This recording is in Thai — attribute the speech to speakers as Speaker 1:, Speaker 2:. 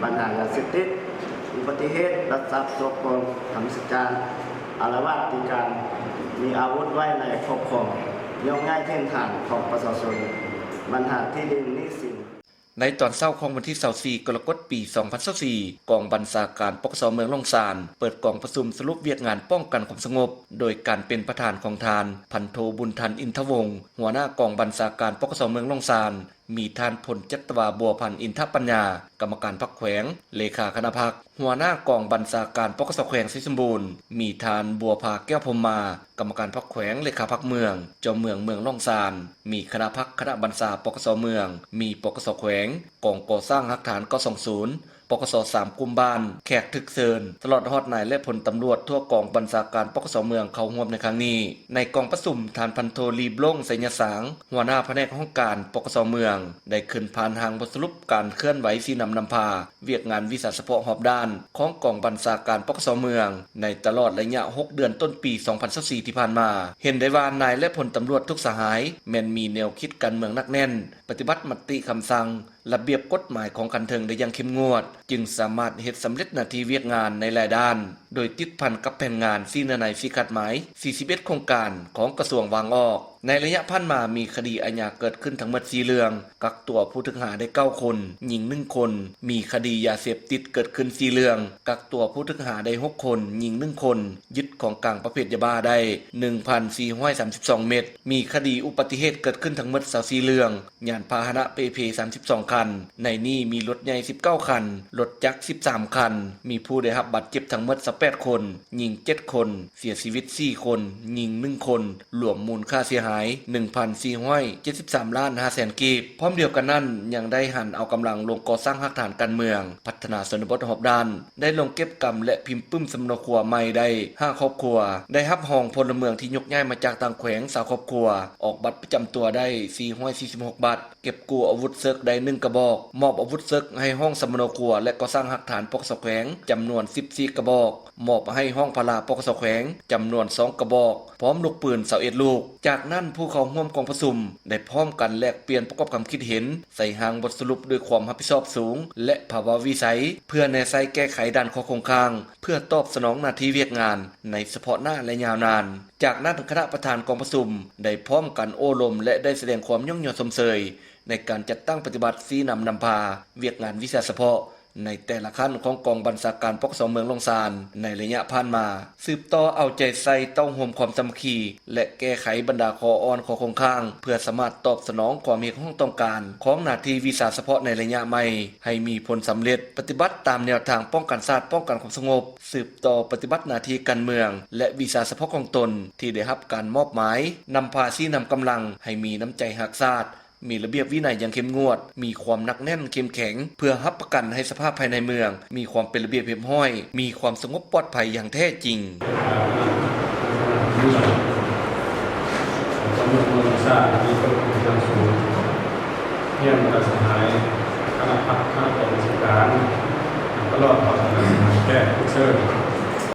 Speaker 1: ปัญหายาเสพติดอุบัติเหตุรักทรัพย์โจรกรรมทำกิจการอาละวาดตีการมีอาวุธไว้ในครอบครองย่อมง่ายเส้นทางของประชาชนปัญหาที่ดินหนี้สิน
Speaker 2: ในตอนเช้าของวันที่24กรกฎาคมปี 2024กองบัญชาการปกสเมืองล่องซานเปิดกองประชุมสรุปเวียกงานป้องกันความสงบโดยการเป็นประธานของทานพันโทบุญทันอินทวงศ์หัวหน้ากองบัญชาการปกสเมืองล่องซานมีทานพลจัตวาบัวพันธ์อินทปัญญากรรมการพรรคแขวงเลขาคณะพรรคหัวหน้ากองบัญชาการปกสแขวงศรีสมบูรณ์มีทานบัวภาแก้วพรหมากรรมการพรรคแขวงเลขาพรรคเมืองเจ้าเมืองล่องซานมีคณะพรรคคณะบัญชาปกสเมืองมีปกสแขวงกองก่อสร้างหลักฐาน920ปกส3กุมภาพันธ์แขกถึกเซินตลอดฮอดนายและพลตำรวจทั่วกองบัญชาการปกสเมืองเข้าร่วมในครั้งนี้ในกองประชุมทานพันโทลีบลงไสยสางหัวหน้าแผนกห้องการปกสเมืองได้ขึ้นผ่านทางบทสรุปการเคลื่อนไหวสีนำพาเวียกงานวิสาเฉพาะหอบด้านของกองบัญชาการปกสเมืองในตลอดระยะ6เดือนต้นปี2024ที่ผ่านมาเห็นได้ว่านายและพลตำรวจทุกสหายแม้นมีแนวคิดการเมืองหนักแน่นปฏิบัติมติคำสั่งระเบียบกฎหมายของคันเทิงได้อย่างเข้มงวดจึงสามารถเฮ็ดสำเร็จหน้าที่เวียกงานในหลายด้านโดยติดพันกับแผนงาน4เนื้อใน4ขัดหมาย41โครงการของกระทรวงวางออกในระยะผ่านมามีคดีอาญาเกิดขึ้นทั้งหมด4เรื่องกักตัวผู้ถูกหาได้9คนหญิง1คนมีคดียาเสพติดเกิดขึ้น4เรื่องกักตัวผู้ถูกหาได้6คนหญิง1คนยึดของกลางประเภทยาบ้าได้ 1,432 เม็ดมีคดีอุบัติเหตุเกิดขึ้นทั้งหมด24เรื่องยานพาหนะเปเพ32คันในนี้มีรถใหญ่19คันรถจักร13คันมีผู้ได้รับบาดเจ็บทั้งหมด18คนหญิง7คนเสียชีวิต4คนหญิง1คนรวมมูลค่าเสียหาย 1,473 ล้าน5แสนกีบพร้อมเดียวกันนั้นยังได้หันเอากำลังลงก่อสร้างหลักฐานการเมืองพัฒนาชนบทรอบด้านได้ลงเก็บกรรมและพิมพ์ปึ้มสำเนาครัวใหม่ได้5ครอบครัวได้รับห้องพลเมืองที่ยกย้ายมาจากต่างแขวง20ครอบครัวออกบัตรประจำตัวได้446บัตรเก็บกู้อาวุธเซิกได้1กระบอกมอบอาวุธเซิกให้ห้องสำเนาครัวและก่อสร้างหลักฐานปกสแขวงจำนวน14กระบอกมอบให้ห้องพลาปกสแขวงจำนวน2กระบอกพร้อมลูกปืน21ลูกจากนั้นผู้เข้าร่วมกองประชุมได้พร้อมกันแลกเปลี่ยนประกอบความคิดเห็นใส่หางบทสรุปด้วยความรับผิดชอบสูงและภาวะวิสัยเพื่อแนวใช้แก้ไขด้านข้อคงค้างเพื่อตอบสนองหน้าที่เวียกงานในเฉพาะหน้าและยาวนานจากนั้นคณะประธานกองประชุมได้พร้อมกันโอ้ลมและได้แสดงความย่องยอสมเสยในการจัดตั้งปฏิบัติสีนำพาเวียกงานวิชาเฉพาะในแต่ละขั้นของกองบัญชาการปกสเมืองล่องซานในระยะผ่านมาสืบต่อเอาใจใส่ต้องห่วมความสามัคคีและแก้ไขบรรดาข้ออ่อนข้อคงค้างเพื่อสามารถตอบสนองความเห็นของต้องการของหน้าที่วิชาเฉพาะในระยะใหม่ให้มีผลสำเร็จปฏิบัติตามแนวทางป้องกันชาติป้องกันความสงบสืบต่อปฏิบัติหน้าที่การเมืองและวิชาเฉพาะของตนที่ได้รับการมอบหมายนำพาชี้นำกำลังให้มีน้ำใจรักชาติมีระเบียบวินัยอย่างเข้มงวดมีความหนักแน่นเข้มแข็งเพื่อรับประกันให้สภาพภายในเมืองมีความเป็นระเบียบเรียบร้อยมีความสงบปลอดภัยอย่างแท้จริง
Speaker 3: สำนึกมือชาติมีต้นทุนอย่างสูงเยี่ยมกระสหายคณะพรรคคณะกรรมการตลอดต่อสถานการณ์แก้ทุกเชิง